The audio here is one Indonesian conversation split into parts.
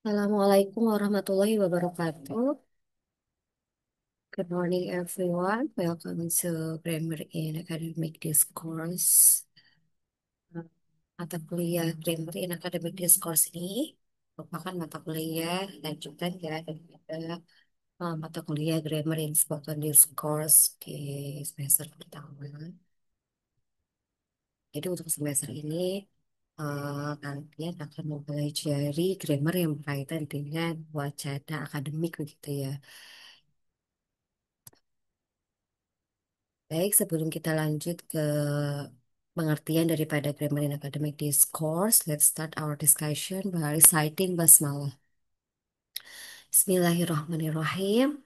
Assalamualaikum warahmatullahi wabarakatuh. Good morning, everyone. Welcome to Grammar in Academic Discourse. Mata kuliah Grammar in Academic Discourse ini merupakan mata kuliah lanjutan ya daripada mata kuliah Grammar in Spoken Discourse di semester pertama. Jadi untuk semester ini kalian akan mempelajari grammar yang berkaitan dengan wacana akademik begitu ya. Baik, sebelum kita lanjut ke pengertian daripada grammar in academic discourse, let's start our discussion by reciting basmalah. Bismillahirrahmanirrahim.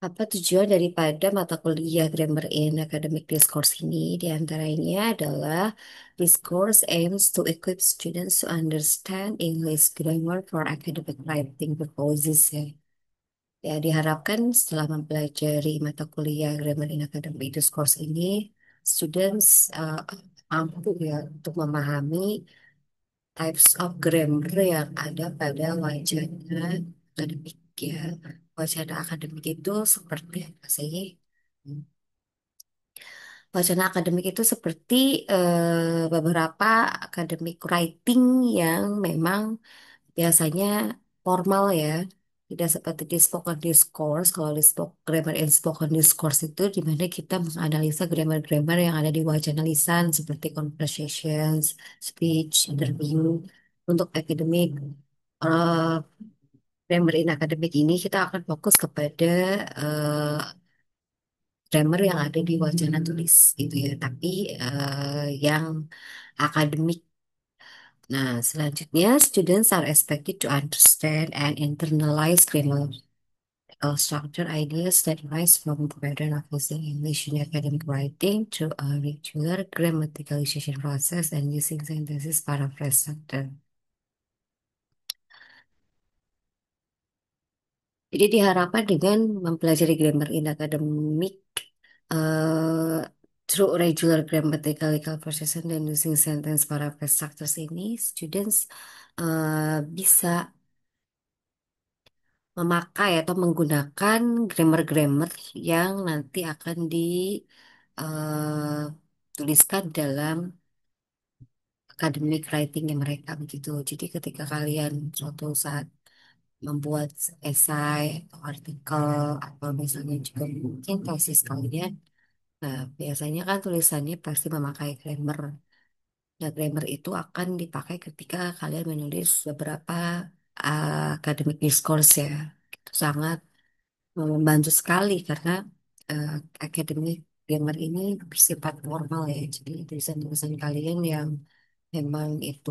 Apa tujuan daripada mata kuliah grammar in academic discourse ini? Di antaranya adalah discourse aims to equip students to understand English grammar for academic writing purposes ya. Ya, diharapkan setelah mempelajari mata kuliah Grammar in Academic Discourse ini, students mampu ya untuk memahami types of grammar yang ada pada wacana akademik ya. Wacana akademik itu seperti apa sih? Wacana akademik itu seperti beberapa academic writing yang memang biasanya formal ya. Tidak seperti di spoken discourse. Kalau di grammar and spoken discourse itu di mana kita menganalisa grammar-grammar yang ada di wacana lisan seperti conversations, speech, interview. Untuk akademik, eh, grammar in akademik ini kita akan fokus kepada eh, grammar yang ada di wacana tulis gitu ya. Tapi yang akademik. Nah, selanjutnya, students are expected to understand and internalize grammatical structure ideas that arise from the pattern of using English in academic writing through a regular grammaticalization process and using synthesis paraphrase structure. Jadi diharapkan dengan mempelajari grammar in academic uh, through regular grammatical process dan using sentence paraphrase structures ini, students bisa memakai atau menggunakan grammar-grammar yang nanti akan tuliskan dalam academic writingnya mereka begitu. Jadi ketika kalian suatu saat membuat esai atau artikel atau misalnya juga mungkin tesis kalian, nah biasanya kan tulisannya pasti memakai grammar. Nah, grammar itu akan dipakai ketika kalian menulis beberapa academic discourse ya. Itu sangat membantu sekali karena eh, akademik grammar ini bersifat formal ya. Jadi tulisan-tulisan kalian yang memang itu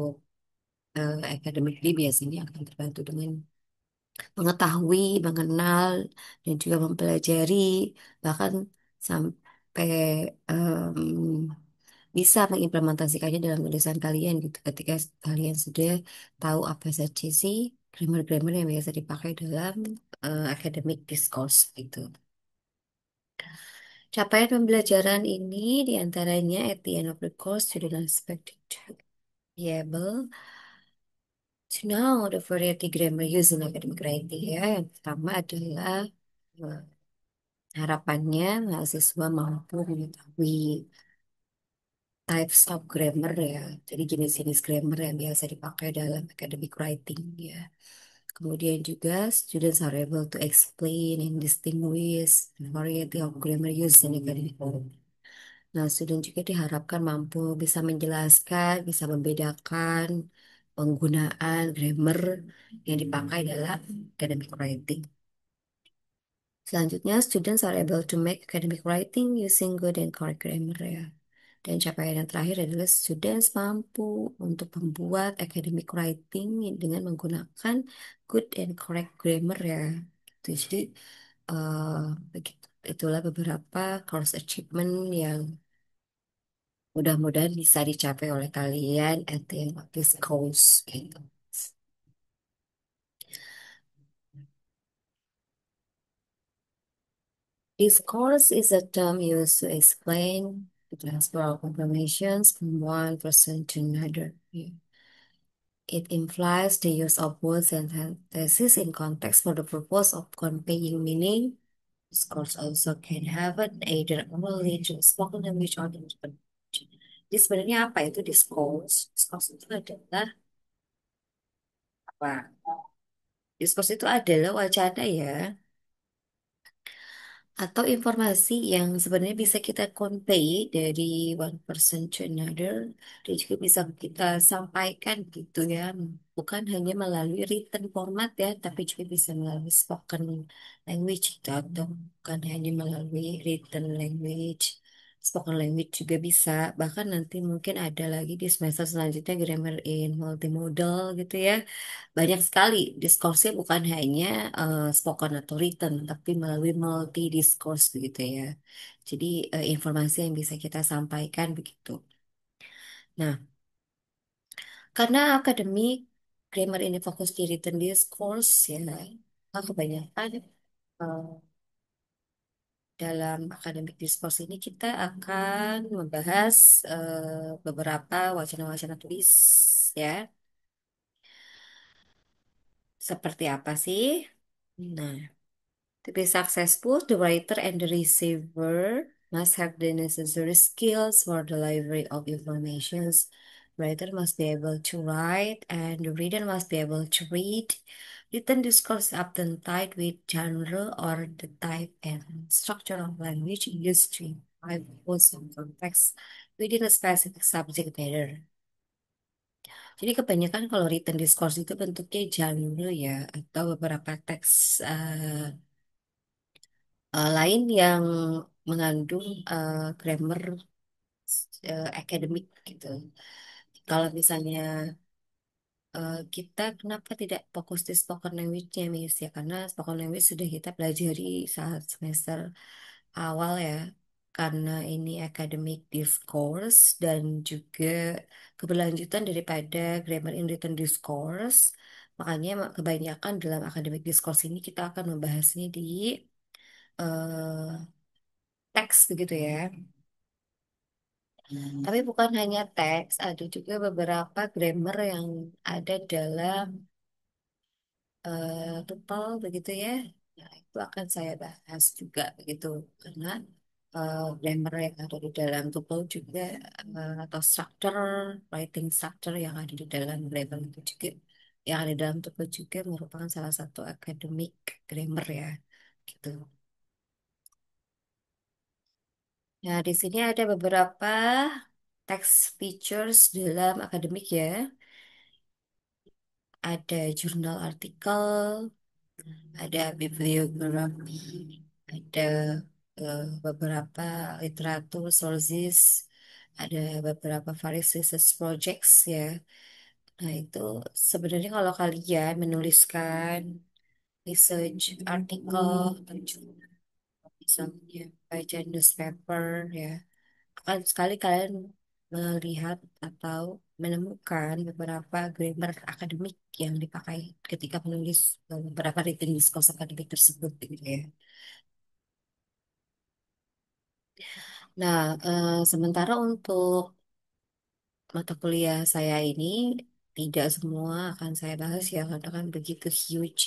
academically biasanya akan terbantu dengan mengetahui, mengenal, dan juga mempelajari bahkan sampai bisa mengimplementasikannya dalam tulisan kalian gitu. Ketika kalian sudah tahu apa saja sih grammar-grammar yang biasa dipakai dalam academic discourse gitu. Capaian pembelajaran ini diantaranya at the end of the course, student are expected to be able to know the variety grammar used in academic writing ya. Yang pertama adalah eh, harapannya mahasiswa mampu mengetahui types of grammar ya. Jadi jenis-jenis grammar yang biasa dipakai dalam academic writing ya. Kemudian juga students are able to explain and distinguish the variety of grammar used in academic writing. Nah, student juga diharapkan mampu bisa menjelaskan, bisa membedakan penggunaan grammar yang dipakai dalam academic writing. Selanjutnya, students are able to make academic writing using good and correct grammar ya. Dan capaian yang terakhir adalah students mampu untuk membuat academic writing dengan menggunakan good and correct grammar ya. Jadi, eh, begitu. Itulah beberapa course achievement yang mudah-mudahan bisa dicapai oleh kalian at the end of this course gitu. Discourse is a term used to explain the transfer of information from one person to another. Yeah. It implies the use of words and sentences in context for the purpose of conveying meaning. Discourse also can have an either orally to spoken language or written language. Jadi sebenarnya apa itu discourse? Discourse itu adalah apa? Discourse itu adalah wacana ya, atau informasi yang sebenarnya bisa kita convey dari one person to another dan juga bisa kita sampaikan gitu ya, bukan hanya melalui written format ya, tapi juga bisa melalui spoken language gitu, atau bukan hanya melalui written language, spoken language juga bisa. Bahkan nanti mungkin ada lagi di semester selanjutnya grammar in multimodal gitu ya, banyak sekali diskursnya, bukan hanya spoken atau written, tapi melalui multi discourse begitu ya. Jadi informasi yang bisa kita sampaikan begitu. Nah, karena akademik grammar ini fokus di written discourse ya, maka kebanyakan eh, dalam akademik discourse ini kita akan membahas beberapa wacana-wacana tulis ya. Seperti apa sih? Nah, to be successful, the writer and the receiver must have the necessary skills for the delivery of informations. Writer must be able to write, and the reader must be able to read. Written discourse is often tied with genre or the type and structure of language used to imply goals and context within a specific subject matter. Jadi kebanyakan kalau written discourse itu bentuknya genre ya, atau beberapa teks lain yang mengandung grammar akademik gitu. Kalau misalnya kita kenapa tidak fokus di spoken language-nya, Miss? Ya karena spoken language sudah kita pelajari saat semester awal ya. Karena ini academic discourse dan juga keberlanjutan daripada grammar in written discourse. Makanya kebanyakan dalam academic discourse ini kita akan membahasnya di eh, teks begitu ya. Tapi bukan hanya teks, ada juga beberapa grammar yang ada dalam tuple begitu ya. Nah, itu akan saya bahas juga begitu karena grammar yang ada di dalam tuple juga atau structure, writing structure yang ada di dalam grammar itu juga, yang ada di dalam tuple juga merupakan salah satu academic grammar ya. Gitu. Nah, di sini ada beberapa text features dalam akademik ya. Ada jurnal artikel, ada bibliografi, ada beberapa literatur sources, ada beberapa various research projects ya. Nah, itu sebenarnya kalau kalian menuliskan research artikel atau jurnal, misalnya baca newspaper ya, akan sekali kalian melihat atau menemukan beberapa grammar akademik yang dipakai ketika menulis beberapa written discourse akademik tersebut gitu ya. Nah, sementara untuk mata kuliah saya ini tidak semua akan saya bahas ya karena kan begitu huge.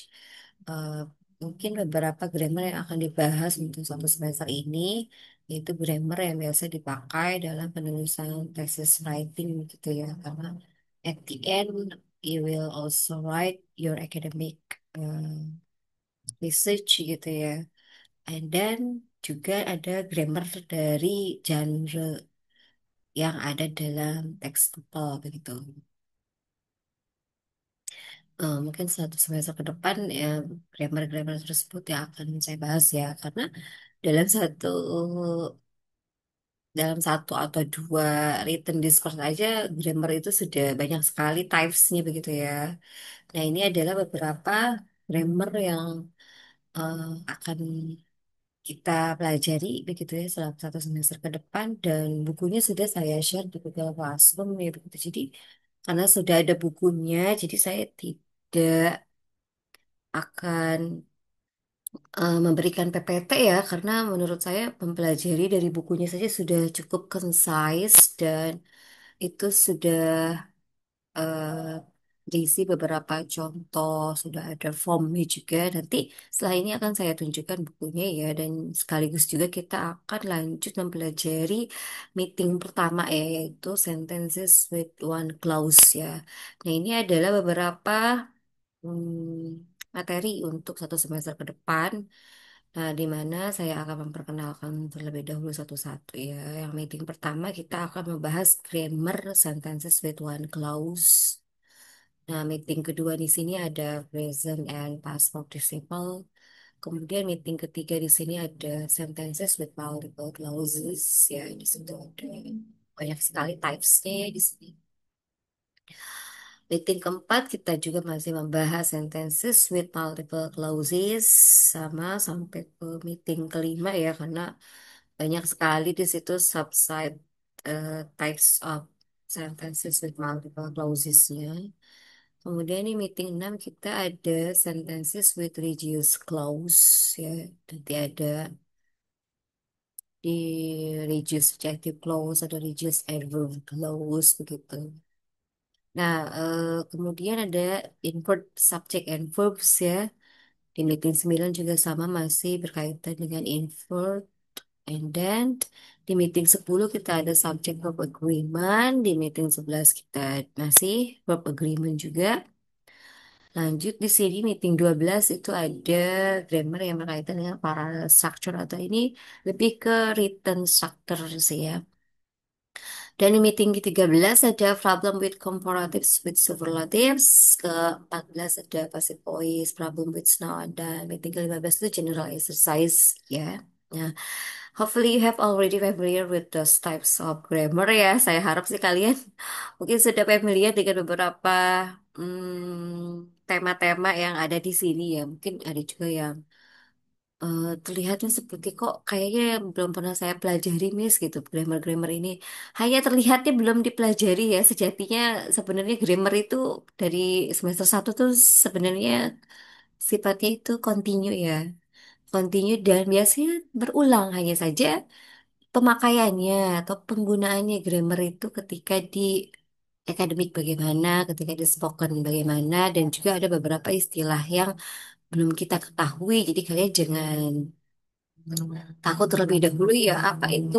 Eh, Mungkin beberapa grammar yang akan dibahas untuk satu semester ini yaitu grammar yang biasa dipakai dalam penulisan thesis writing gitu ya, karena at the end you will also write your academic eh, research gitu ya. And then juga ada grammar dari genre yang ada dalam teks tuple begitu. Mungkin satu semester ke depan ya grammar-grammar tersebut yang akan saya bahas ya, karena dalam satu atau dua written discourse aja grammar itu sudah banyak sekali typesnya begitu ya. Nah, ini adalah beberapa grammar yang eh, akan kita pelajari begitu ya selama satu semester ke depan, dan bukunya sudah saya share di Google Classroom ya begitu. Jadi karena sudah ada bukunya, jadi saya tidak akan memberikan PPT ya, karena menurut saya mempelajari dari bukunya saja sudah cukup concise dan itu sudah diisi beberapa contoh, sudah ada formnya juga. Nanti setelah ini akan saya tunjukkan bukunya ya, dan sekaligus juga kita akan lanjut mempelajari meeting pertama ya, yaitu sentences with one clause ya. Nah, ini adalah beberapa materi untuk satu semester ke depan. Nah, di mana saya akan memperkenalkan terlebih dahulu satu-satu ya. Yang meeting pertama kita akan membahas grammar sentences with one clause. Nah, meeting kedua di sini ada present and past participle. Kemudian meeting ketiga di sini ada sentences with multiple clauses ya. Di situ ada banyak sekali types-nya ya di sini. Meeting keempat kita juga masih membahas sentences with multiple clauses sama sampai ke meeting kelima ya, karena banyak sekali di situ subset types of sentences with multiple clauses-nya. Kemudian di meeting 6 kita ada sentences with reduced clause ya. Nanti ada di reduced adjective clause, ada reduced adverb clause begitu. Nah, kemudian ada invert subject and verbs ya. Di meeting 9 juga sama masih berkaitan dengan invert. And then di meeting 10 kita ada subject verb agreement. Di meeting 11 kita masih verb agreement juga. Lanjut di sini meeting 12 itu ada grammar yang berkaitan dengan parallel structure, atau ini lebih ke written structure sih ya. Dan di meeting ke-13 ada problem with comparatives with superlatives. Ke-14 ada passive voice, problem with noun. Dan meeting ke-15 itu general exercise ya. Nah, hopefully you have already familiar with those types of grammar ya. Saya harap sih kalian mungkin sudah familiar dengan beberapa tema-tema yang ada di sini ya. Mungkin ada juga yang terlihatnya seperti kok kayaknya belum pernah saya pelajari Miss gitu, grammar-grammar ini hanya terlihatnya belum dipelajari ya, sejatinya sebenarnya grammar itu dari semester satu tuh sebenarnya sifatnya itu continue ya, continue dan biasanya berulang, hanya saja pemakaiannya atau penggunaannya grammar itu ketika di akademik bagaimana, ketika di spoken bagaimana, dan juga ada beberapa istilah yang belum kita ketahui, jadi kalian jangan takut terlebih dahulu ya, apa itu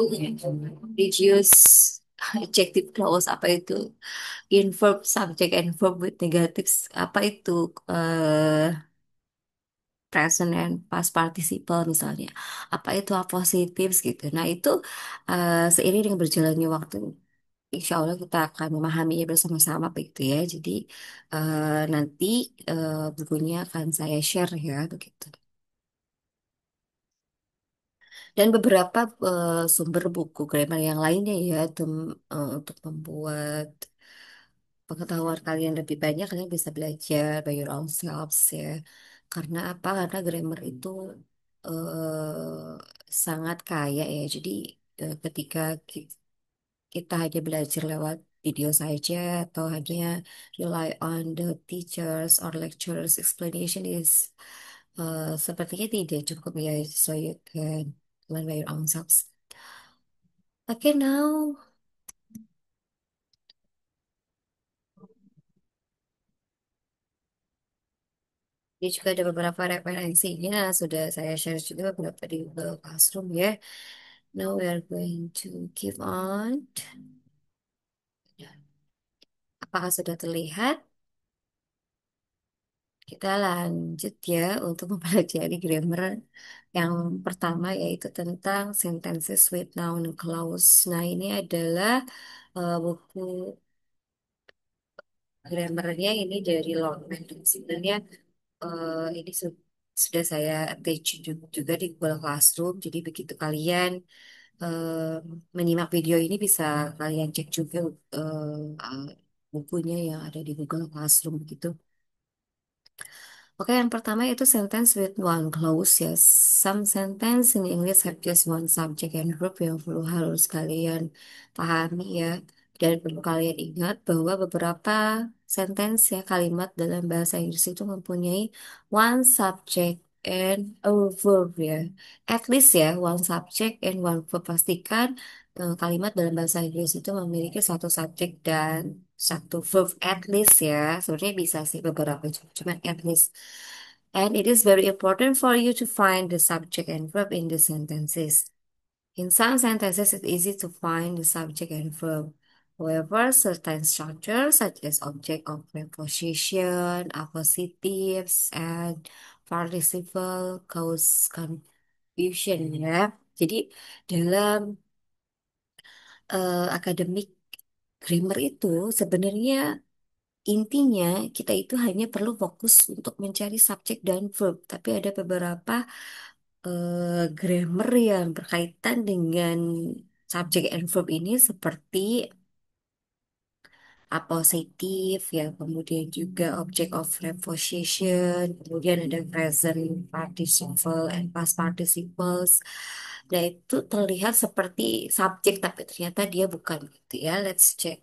reduce adjective clause, apa itu inverb subject and verb with negatives, apa itu present and past participle misalnya, apa itu appositives gitu. Nah itu seiring dengan berjalannya waktu Insya Allah kita akan memahaminya bersama-sama begitu ya. Jadi nanti bukunya akan saya share ya begitu. Dan beberapa sumber buku grammar yang lainnya ya, untuk membuat pengetahuan kalian lebih banyak, kalian bisa belajar by your own selves ya. Karena apa? Karena grammar itu sangat kaya ya. Jadi ketika kita hanya belajar lewat video saja atau hanya rely on the teachers or lecturers explanation is sepertinya tidak cukup ya. So you can learn by your own selves. Okay, now ini juga ada beberapa referensinya, sudah saya share juga beberapa di Google Classroom ya. Now we are going to keep on. Apakah sudah terlihat? Kita lanjut ya untuk mempelajari grammar yang pertama, yaitu tentang sentences with noun clause. Nah, ini adalah buku grammarnya ini dari Longman. Sebenarnya ini sudah saya attach juga di Google Classroom. Jadi begitu kalian menyimak video ini bisa kalian cek juga bukunya yang ada di Google Classroom gitu. Oke, yang pertama itu sentence with one clause ya. Some sentence in English have just one subject and verb yang perlu harus kalian pahami ya. Dan perlu kalian ingat bahwa beberapa sentence ya, kalimat dalam bahasa Inggris itu mempunyai one subject and a verb ya. At least ya, one subject and one verb. Pastikan kalimat dalam bahasa Inggris itu memiliki satu subjek dan satu verb at least ya. Sebenarnya bisa sih beberapa, cuma at least. And it is very important for you to find the subject and verb in the sentences. In some sentences, it's easy to find the subject and verb. However, certain structures, such as object of preposition, appositives, and participle, cause confusion ya. Jadi dalam akademik grammar itu sebenarnya intinya kita itu hanya perlu fokus untuk mencari subjek dan verb. Tapi ada beberapa grammar yang berkaitan dengan subjek and verb ini seperti appositif ya, kemudian juga object of preposition, kemudian ada present participle and past participles. Nah, itu terlihat seperti subjek tapi ternyata dia bukan gitu ya. Let's check.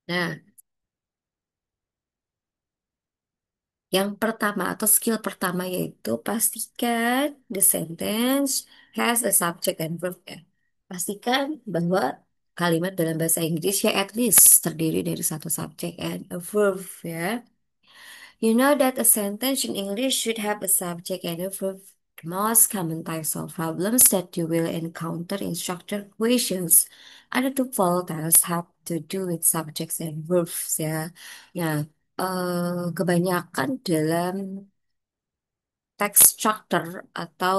Nah, yang pertama atau skill pertama yaitu pastikan the sentence has a subject and verb ya. Pastikan bahwa kalimat dalam bahasa Inggris ya at least terdiri dari satu subjek and a verb ya. You know that a sentence in English should have a subject and a verb. The most common types of problems that you will encounter in structured questions are the two-fold tasks have to do with subjects and verbs ya. Ya, kebanyakan dalam text structure atau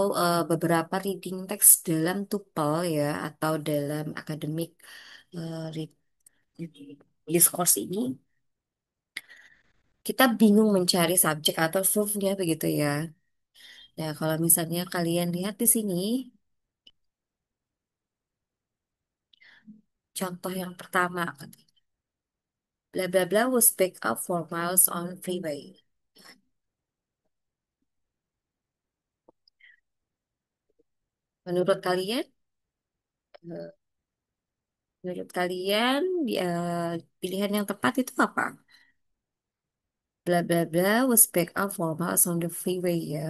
beberapa reading text dalam tuple ya atau dalam akademik read discourse ini kita bingung mencari subjek atau verbnya begitu ya. Nah, kalau misalnya kalian lihat di sini, contoh yang pertama, bla bla bla was picked up for miles on freeway. Menurut kalian, eh, menurut kalian, pilihan yang tepat itu apa? Bla bla bla was picked up for miles on the freeway ya.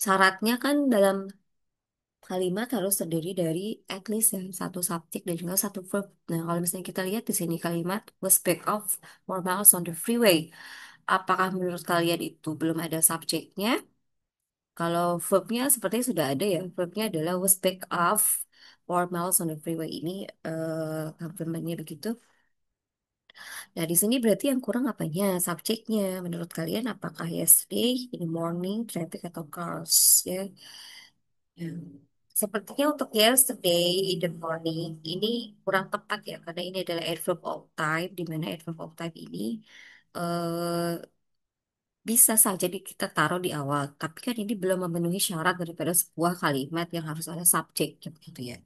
Syaratnya kan dalam kalimat harus terdiri dari at least ya, satu subjek dan juga satu verb. Nah, kalau misalnya kita lihat di sini kalimat was picked up for miles on the freeway. Apakah menurut kalian itu belum ada subjeknya? Kalau verbnya sepertinya sudah ada ya. Verbnya adalah was pick up or miles on the freeway ini complementnya begitu. Nah, di sini berarti yang kurang apanya? Subjeknya. Menurut kalian apakah yesterday, in the morning, traffic atau cars ya? Ya. Sepertinya untuk yesterday in the morning ini kurang tepat ya karena ini adalah adverb of time di mana adverb of time ini eh, bisa saja kita taruh di awal, tapi kan ini belum memenuhi syarat daripada sebuah kalimat yang harus ada subjek gitu ya.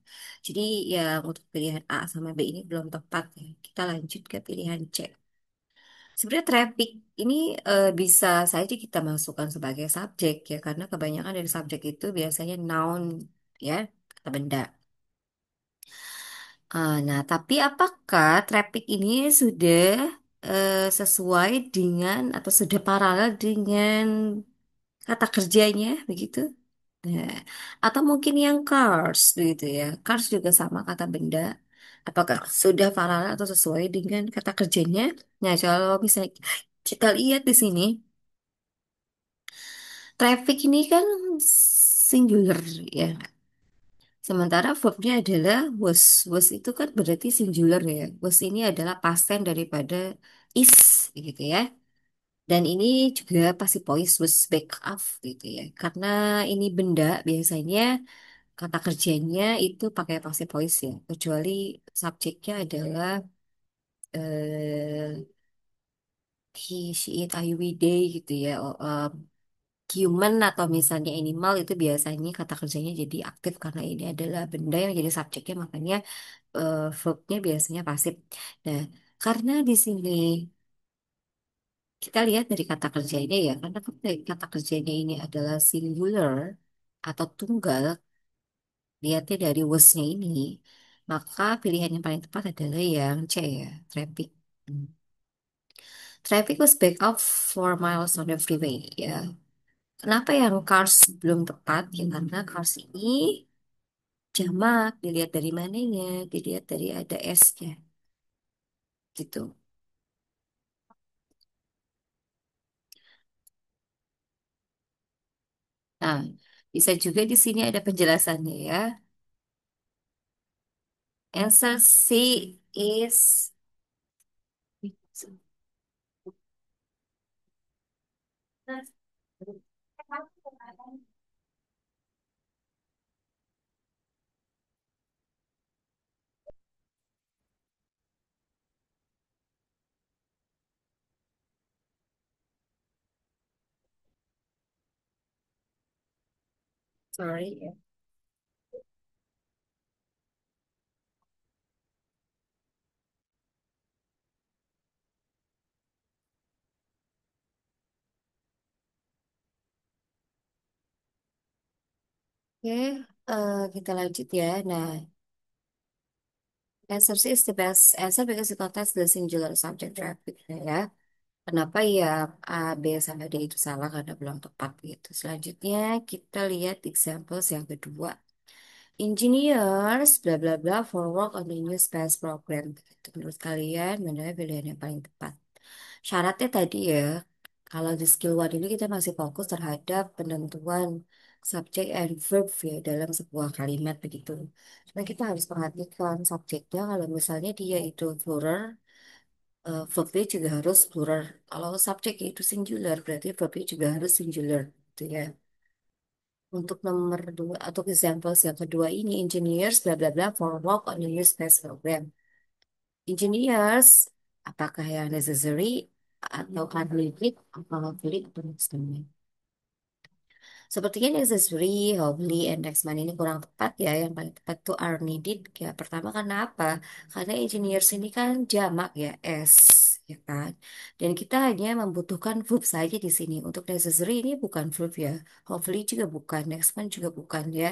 Jadi ya untuk pilihan A sama B ini belum tepat ya. Kita lanjut ke pilihan C. Sebenarnya traffic ini bisa saja kita masukkan sebagai subjek ya, karena kebanyakan dari subjek itu biasanya noun ya, kata benda. Nah, tapi apakah traffic ini sudah sesuai dengan atau sudah paralel dengan kata kerjanya begitu. Nah, atau mungkin yang cars begitu ya. Cars juga sama kata benda. Apakah sudah paralel atau sesuai dengan kata kerjanya? Nah, kalau misalnya kita lihat di sini, traffic ini kan singular ya. Sementara verbnya adalah was. Was itu kan berarti singular ya. Was ini adalah past tense daripada is gitu ya. Dan ini juga pasti voice was back up gitu ya. Karena ini benda biasanya kata kerjanya itu pakai passive voice ya. Kecuali subjeknya adalah eh he, she, it, I, we, they gitu ya. Human atau misalnya animal itu biasanya kata kerjanya jadi aktif karena ini adalah benda yang jadi subjeknya makanya verbnya biasanya pasif. Nah, karena di sini kita lihat dari kata kerjanya ya, karena kata kerjanya ini adalah singular atau tunggal, lihatnya dari was-nya ini, maka pilihan yang paling tepat adalah yang C ya, traffic. Hmm. Traffic was backed up 4 miles on the freeway. Ya, kenapa yang cars belum tepat? Ya karena cars ini jamak. Dilihat dari mananya? Dilihat dari ada S-nya, gitu. Nah, bisa juga di sini ada penjelasannya ya. Answer C is sorry. Oke, kita lanjut ya. Nah, answer C is the best answer because it contains the singular subject traffic. Nah, ya. Kenapa ya A, B, sama D itu salah karena belum tepat gitu. Selanjutnya kita lihat examples yang kedua. Engineers bla bla bla for work on the new space program. Begitu. Menurut kalian mana pilihan yang paling tepat? Syaratnya tadi ya, kalau di skill one ini kita masih fokus terhadap penentuan subjek and verb ya dalam sebuah kalimat begitu. Nah kita harus perhatikan subjeknya kalau misalnya dia itu plural, verbnya juga harus plural. Kalau subjeknya itu singular berarti verbnya juga harus singular gitu ya. Untuk nomor dua atau examples yang kedua ini engineers bla bla bla for work on the new space program. Engineers apakah yang necessary atau unneeded atau valid atau external? Sepertinya necessary, hopefully, and next month ini kurang tepat ya. Yang paling tepat tuh are needed. Ya, pertama karena apa? Karena engineers ini kan jamak ya, S, ya kan? Dan kita hanya membutuhkan verb saja di sini. Untuk necessary ini bukan verb ya. Hopefully juga bukan, next month juga bukan ya.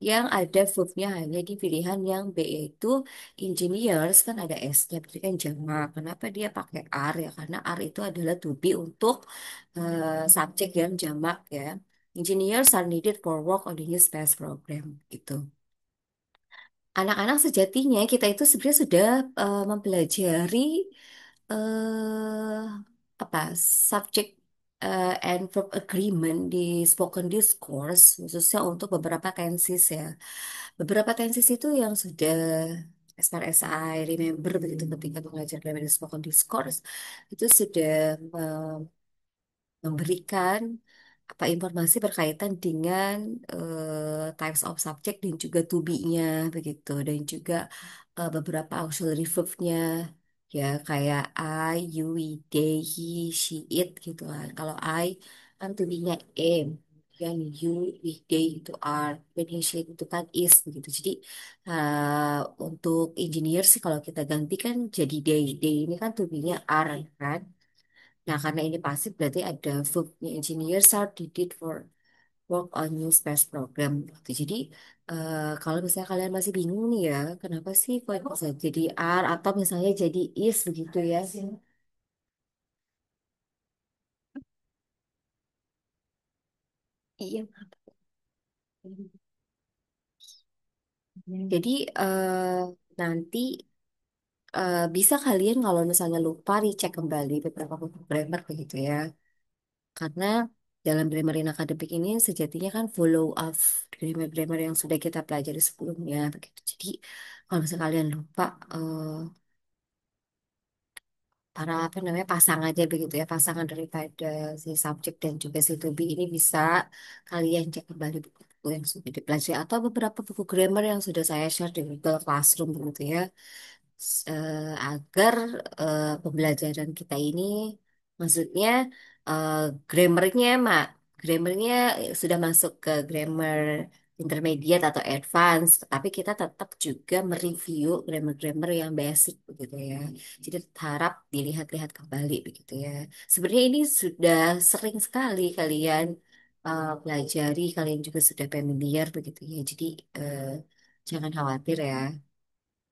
Yang ada verbnya hanya di pilihan yang B yaitu engineers kan ada S-nya, berarti kan jamak. Kenapa dia pakai are ya? Karena are itu adalah to be untuk subjek yang jamak ya. Engineers are needed for work on the new space program gitu. Anak-anak sejatinya kita itu sebenarnya sudah mempelajari eh apa subject and verb agreement di spoken discourse khususnya untuk beberapa tenses ya. Beberapa tenses itu yang sudah as far as I remember begitu ketika belajar grammar di spoken discourse itu sudah memberikan apa informasi berkaitan dengan types of subject dan juga to be-nya begitu dan juga beberapa auxiliary verb-nya ya kayak I, you, we, they, he, she, it gitu kan. Kalau I kan to be-nya am, dan you, we, they itu are, dan he, she itu kan is begitu. Jadi untuk engineer sih kalau kita ganti kan jadi they ini kan to be-nya are kan. Nah, karena ini pasif berarti ada verbnya engineers are needed for work on new space program. Gitu. Jadi kalau misalnya kalian masih bingung nih ya, kenapa sih kok bisa jadi are atau misalnya jadi is begitu ya? Iya. Jadi nanti bisa kalian kalau misalnya lupa dicek kembali beberapa buku grammar begitu ya. Karena dalam grammar in akademik ini sejatinya kan follow up grammar-grammar yang sudah kita pelajari sebelumnya begitu. Jadi kalau misalnya kalian lupa para apa namanya pasang aja begitu ya pasangan daripada si subjek dan juga si to be ini bisa kalian cek kembali buku-buku yang sudah dipelajari atau beberapa buku grammar yang sudah saya share di Google Classroom begitu ya. Agar pembelajaran kita ini maksudnya eh, grammarnya grammarnya sudah masuk ke grammar intermediate atau advance, tetapi kita tetap juga mereview grammar-grammar yang basic begitu ya. Jadi harap dilihat-lihat kembali begitu ya. Sebenarnya ini sudah sering sekali kalian pelajari, kalian juga sudah familiar begitu ya. Jadi eh, jangan khawatir ya.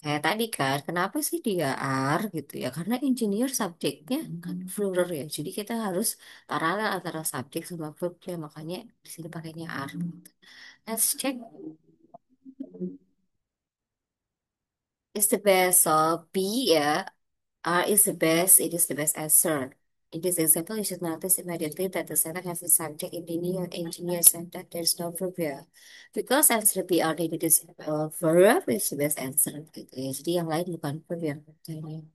Kayak tadi kan, kenapa sih dia R gitu ya? Karena engineer subjeknya kan plural ya. Jadi kita harus paralel antara subjek sama verbnya. Makanya di sini pakainya R. Let's check. Is the best. So B ya. R is the best. It is the best answer. In this example, you should notice immediately that the sentence has a subject engineer sentence. There's no verb here. Because answer B already is verb is the best answer. Gitu ya. Jadi yang lain bukan verb yang pertanyaan.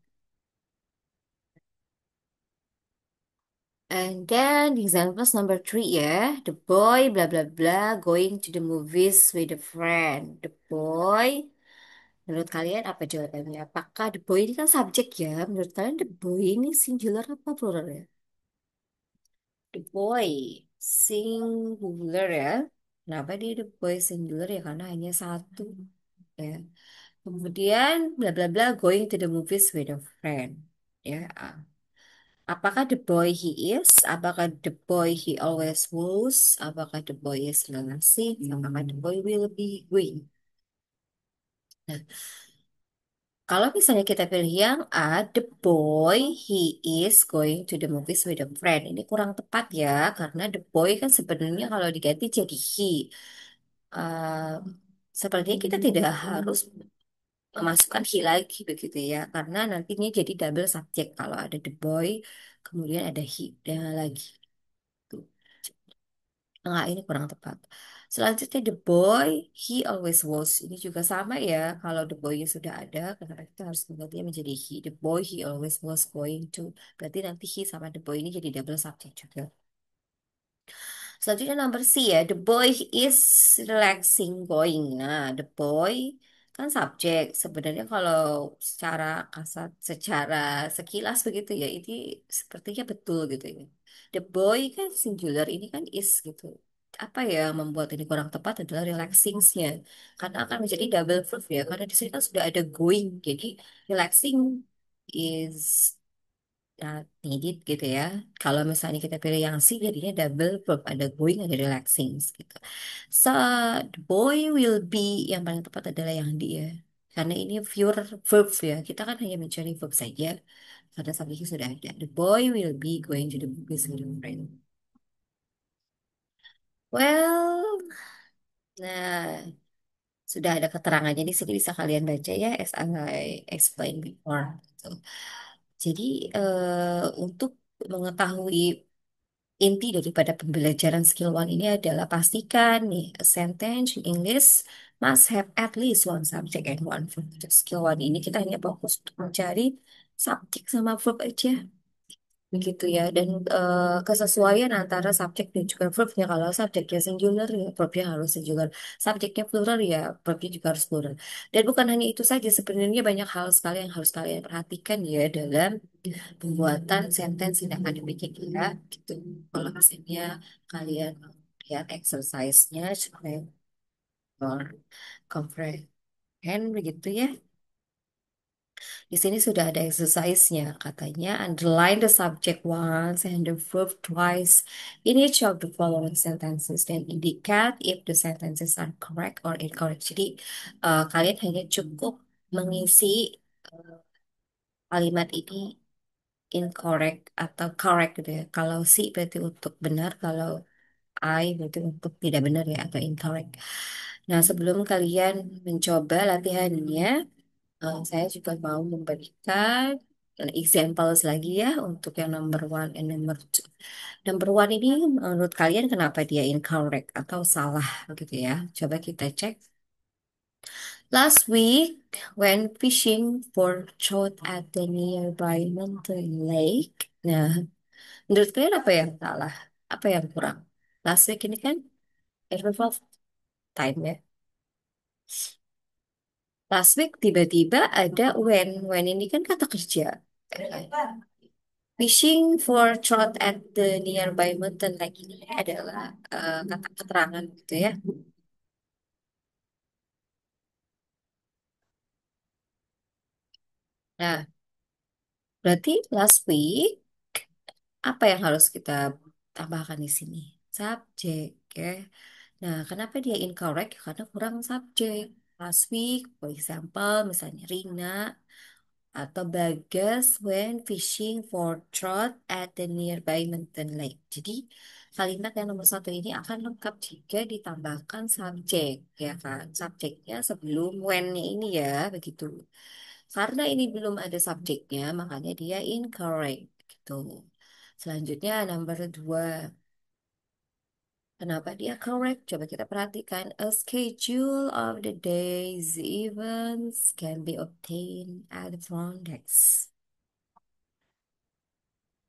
And then examples number three ya. The boy blah blah blah going to the movies with a friend. The boy. Menurut kalian apa jawabannya? Apakah the boy ini kan subjek ya? Menurut kalian the boy ini singular apa plural ya? The boy singular ya. Kenapa dia the boy singular ya? Karena hanya satu ya. Kemudian bla bla bla going to the movies with a friend. Ya. Apakah the boy he is? Apakah the boy he always was? Apakah the boy is relaxing? Apakah the boy will be going? Nah, kalau misalnya kita pilih yang A, the boy he is going to the movies with a friend. Ini kurang tepat ya, karena the boy kan sebenarnya kalau diganti jadi he. Uh, Sepertinya kita tidak harus memasukkan he lagi begitu ya, karena nantinya jadi double subject kalau ada the boy, kemudian ada he lagi. Tuh. Enggak, ini kurang tepat. Selanjutnya the boy, he always was. Ini juga sama ya. Kalau the boy sudah ada, karena kita harus menggantinya menjadi he. The boy, he always was going to. Berarti nanti he sama the boy ini jadi double subject juga. Selanjutnya nomor C ya. The boy is relaxing going. Nah, the boy kan subjek. Sebenarnya kalau secara kasat, secara sekilas begitu ya, ini sepertinya betul gitu ya. The boy kan singular, ini kan is gitu. Apa ya yang membuat ini kurang tepat adalah relaxing-nya. Karena akan menjadi double verb ya. Karena di sini kan sudah ada going. Jadi relaxing is needed gitu ya. Kalau misalnya kita pilih yang C jadinya double verb, ada going ada relaxing gitu. So the boy will be, yang paling tepat adalah yang D ya. Karena ini pure verb ya. Kita kan hanya mencari verb saja. Karena subjeknya sudah ada. The boy will be going to the movies with a friend. Well, nah sudah ada keterangannya di sini bisa kalian baca ya as I explained before. Gitu. Jadi untuk mengetahui inti daripada pembelajaran skill one ini adalah pastikan nih a sentence in English must have at least one subject and one verb. Untuk skill one ini kita hanya fokus untuk mencari subjek sama verb aja. Begitu ya, dan kesesuaian antara subjek dan juga verbnya. Kalau subjeknya singular ya verbnya harus singular, subjeknya plural ya verbnya juga harus plural. Dan bukan hanya itu saja, sebenarnya banyak hal sekali yang harus kalian perhatikan ya dalam pembuatan sentence in akademik kita gitu. Kalau misalnya kalian lihat exercise-nya supaya more comprehend begitu ya. Di sini sudah ada exercise-nya. Katanya underline the subject once and the verb twice in each of the following sentences then indicate if the sentences are correct or incorrect. Jadi kalian hanya cukup mengisi eh, kalimat ini incorrect atau correct gitu ya. Kalau C berarti untuk benar, kalau I berarti untuk tidak benar ya atau incorrect. Nah, sebelum kalian mencoba latihannya, saya juga mau memberikan examples lagi ya untuk yang number one and number two. Number one ini menurut kalian kenapa dia incorrect atau salah begitu ya? Coba kita cek. Last week, when fishing for trout at the nearby mountain lake. Nah, menurut kalian apa yang salah? Apa yang kurang? Last week ini kan interval of time ya. Last week tiba-tiba ada when. When ini kan kata kerja. Fishing for trout at the nearby mountain lake ini adalah kata keterangan gitu ya. Nah, berarti last week apa yang harus kita tambahkan di sini? Subjek ya. Nah, kenapa dia incorrect? Karena kurang subjek. last week, for example, misalnya Rina atau Bagas when fishing for trout at the nearby mountain lake. Jadi kalimat yang nomor satu ini akan lengkap jika ditambahkan subjek, ya kan? Subjeknya sebelum when-nya ini ya, begitu. Karena ini belum ada subjeknya, makanya dia incorrect, gitu. Selanjutnya nomor dua. Kenapa dia correct? Coba kita perhatikan. A schedule of the day's events can be obtained at the front desk.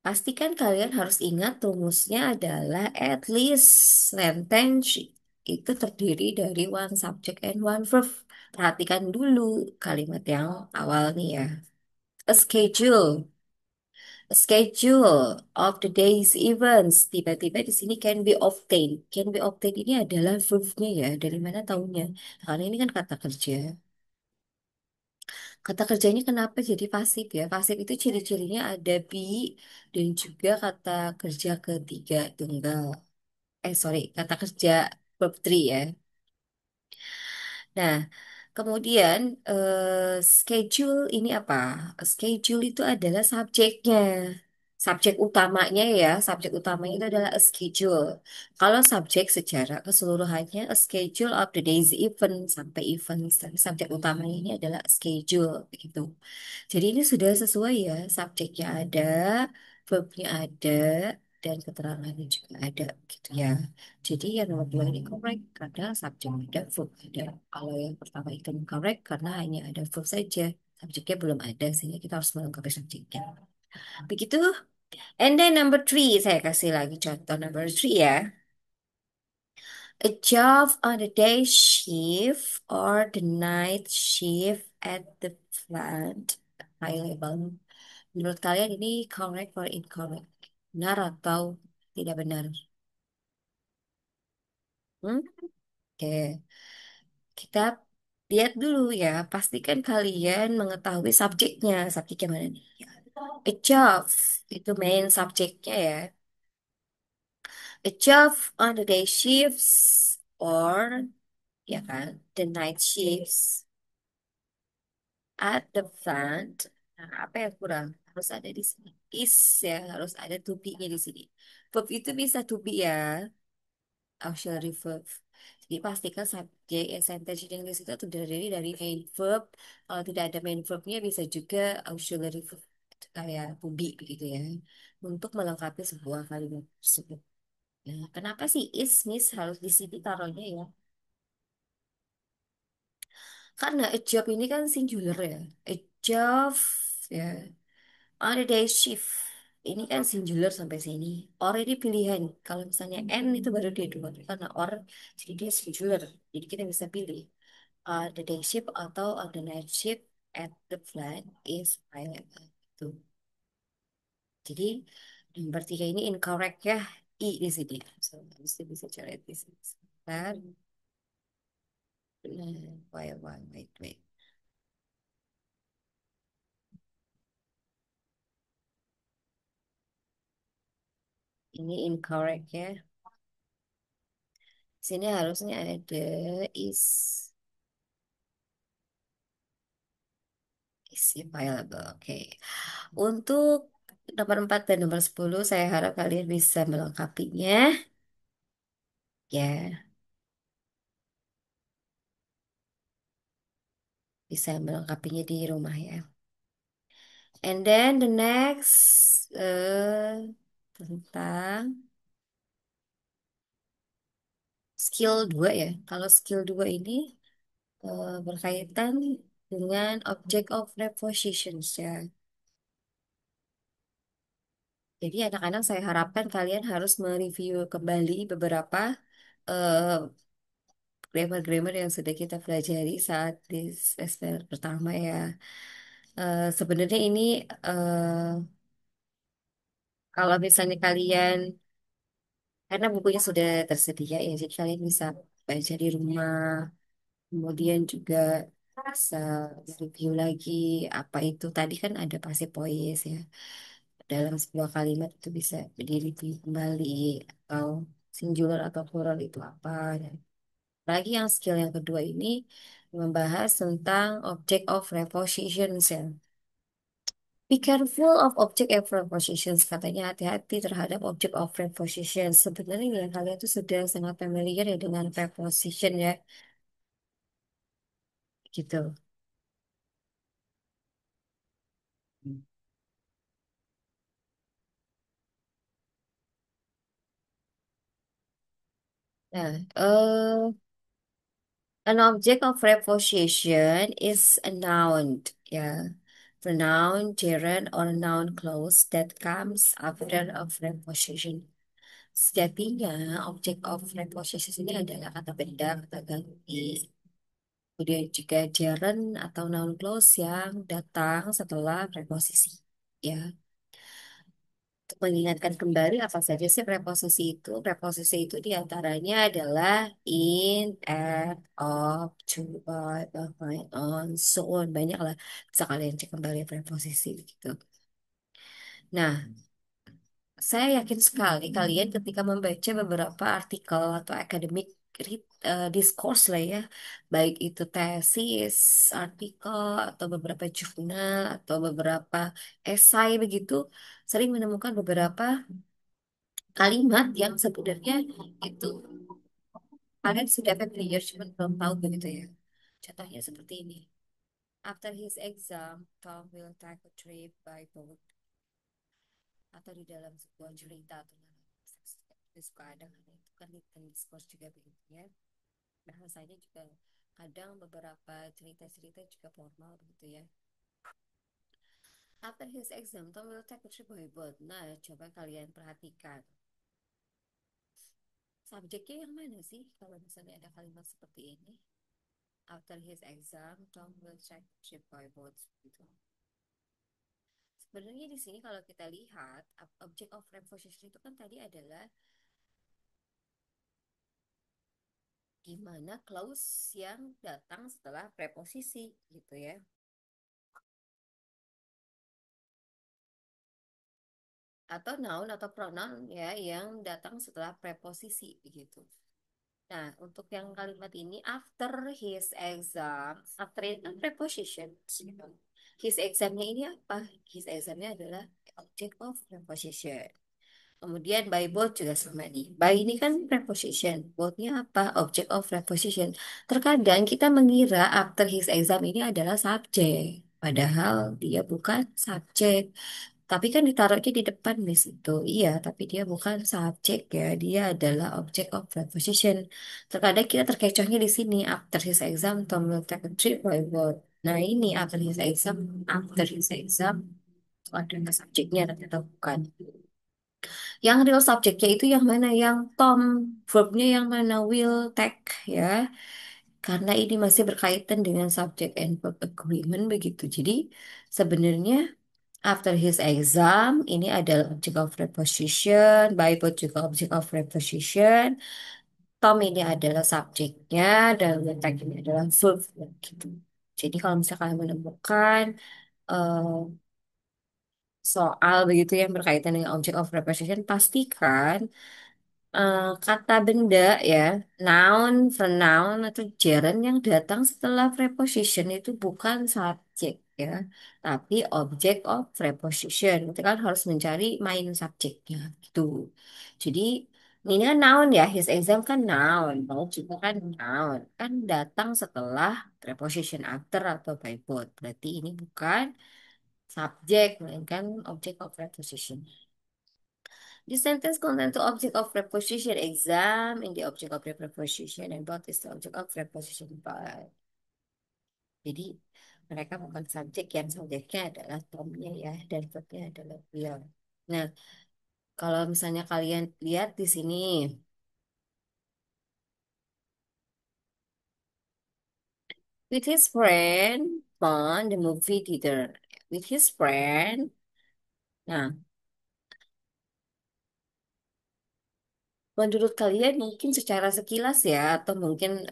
Pastikan kalian harus ingat rumusnya adalah at least sentence itu terdiri dari one subject and one verb. Perhatikan dulu kalimat yang awal nih ya. A schedule. A schedule of the day's events. Tiba-tiba di sini can be obtained. Can be obtained ini adalah verbnya ya. Dari mana taunya? Karena ini kan kata kerja. Kata kerjanya kenapa jadi pasif ya? Pasif itu ciri-cirinya ada be dan juga kata kerja ketiga tunggal. Sorry, kata kerja verb three ya. Nah, kemudian schedule ini apa? Schedule itu adalah subjeknya. Subjek utamanya ya, subjek utamanya itu adalah a schedule. Kalau subjek secara keseluruhannya a schedule of the day's event sampai event. Tapi subjek utamanya ini adalah a schedule begitu. Jadi ini sudah sesuai ya, subjeknya ada, verbnya ada, dan keterangannya juga ada gitu ya. Jadi yang nomor dua ini correct karena subjek ada, verb ada. Kalau yang pertama itu incorrect karena hanya ada verb saja. Subjeknya belum ada sehingga kita harus melengkapi subjeknya. Begitu. And then number three, saya kasih lagi contoh number three ya. A job on the day shift or the night shift at the plant available. Menurut kalian ini correct or incorrect? Benar atau tidak benar? Hmm? Oke, kita lihat dulu ya. Pastikan kalian mengetahui subjeknya. Subjeknya mana nih? Ya. A job, itu main subjeknya ya. A job on the day shifts or ya kan, the night shifts at the plant. Nah, apa yang kurang? Harus ada di sini. Is ya, harus ada to be-nya di sini. Verb itu bisa to be ya, auxiliary verb. Jadi pastikan subjek sentence in English itu terdiri dari main verb. Kalau tidak ada main verbnya bisa juga auxiliary verb kayak to be begitu ya. Untuk melengkapi sebuah kalimat tersebut. Nah, kenapa sih is miss harus di sini taruhnya ya? Karena a job ini kan singular ya. A job ya. On a day shift. Ini kan singular sampai sini. Or ini pilihan. Kalau misalnya N itu baru dia dua. Karena or jadi dia singular. Jadi kita bisa pilih. The day shift atau the night shift at the flat is available. Tuh. Jadi nomor tiga ini incorrect ya. I di sini. So, bisa cari di sini. Sebentar. Wait. Ini incorrect ya. Sini harusnya ada is is available. Oke. Untuk nomor 4 dan nomor 10 saya harap kalian bisa melengkapinya. Ya, bisa melengkapinya di rumah ya. And then the next tentang skill 2 ya. Kalau skill 2 ini berkaitan dengan object of prepositions ya. Jadi anak-anak saya harapkan kalian harus mereview kembali beberapa eh, grammar-grammar yang sudah kita pelajari saat di semester pertama ya. Sebenarnya ini eh, kalau misalnya kalian, karena bukunya sudah tersedia ya, jadi kalian bisa baca di rumah, kemudian juga bisa review lagi apa itu tadi kan ada passive voice ya. Dalam sebuah kalimat itu bisa di-review kembali atau singular atau plural itu apa. Dan lagi yang skill yang kedua ini membahas tentang object of prepositions ya. Be careful of object of prepositions. Katanya hati-hati terhadap object of prepositions. Sebenarnya ya, kalian tuh sudah sangat familiar ya dengan preposition ya, gitu. Nah, an object of preposition is a noun, ya. Pronoun, gerund, or noun clause that comes after a preposition. Sejatinya, objek of preposition ini adalah kata benda, kata ganti. Kemudian juga gerund atau noun clause yang datang setelah preposisi. Ya, untuk mengingatkan kembali apa saja sih preposisi itu? Preposisi itu diantaranya adalah in, at, of, to, by, behind, on, so on. Banyak lah. Bisa kalian cek kembali preposisi gitu. Nah, saya yakin sekali kalian ketika membaca beberapa artikel atau academic discourse lah ya, baik itu tesis, artikel, atau beberapa jurnal, atau beberapa esai begitu, sering menemukan beberapa kalimat yang sebenarnya itu kalian sudah familiar, cuma belum tahu begitu ya. Contohnya seperti ini. After his exam, Tom will take a trip by boat. Atau di dalam sebuah cerita atau narasi suka ada kan itu kan di discourse juga begitu ya, bahasanya juga kadang beberapa cerita-cerita juga formal begitu ya. After his exam Tom will take a trip by boat. Nah, coba kalian perhatikan subjeknya yang mana sih kalau misalnya ada kalimat seperti ini. After his exam Tom will take a trip by boat gitu. Sebenarnya di sini kalau kita lihat object of preposition itu kan tadi adalah gimana clause yang datang setelah preposisi gitu ya. Atau noun atau pronoun ya yang datang setelah preposisi begitu. Nah, untuk yang kalimat ini after his exam, after itu kan preposition. Gitu. His examnya ini apa? His examnya adalah object of preposition. Kemudian by both juga sama nih. By ini kan preposition. Bothnya apa? Object of preposition. Terkadang kita mengira after his exam ini adalah subjek. Padahal dia bukan subjek. Tapi kan ditaruhnya di depan di situ. Iya, tapi dia bukan subjek ya. Dia adalah object of preposition. Terkadang kita terkecohnya di sini. After his exam, Tom will take a trip by boat. Nah ini after his exam, itu adalah subjeknya ternyata bukan. Yang real subjeknya itu yang mana? Yang Tom, verbnya yang mana? Will, take ya. Karena ini masih berkaitan dengan subject and verb agreement begitu. Jadi sebenarnya after his exam ini adalah object of preposition, by both juga object of preposition. Tom ini adalah subjeknya dan will take ini adalah verb gitu. Jadi kalau misalkan menemukan eh, soal begitu yang berkaitan dengan object of preposition, pastikan kata benda ya, noun, pronoun atau gerund yang datang setelah preposition itu bukan subjek ya, tapi object of preposition. Kita kan harus mencari main subjeknya gitu. Jadi ini kan noun ya, his exam kan noun, mau juga kan noun, kan datang setelah preposition after atau by both. Berarti ini bukan subjek, melainkan object of preposition. The sentence contains the object of preposition exam in the object of the preposition and both is the object of preposition by. Jadi mereka bukan subjek, yang subjeknya adalah Tomnya ya dan verbnya adalah will. Nah, kalau misalnya kalian lihat di sini with his friend on the movie theater with his friend. Nah, menurut kalian mungkin secara sekilas ya, atau mungkin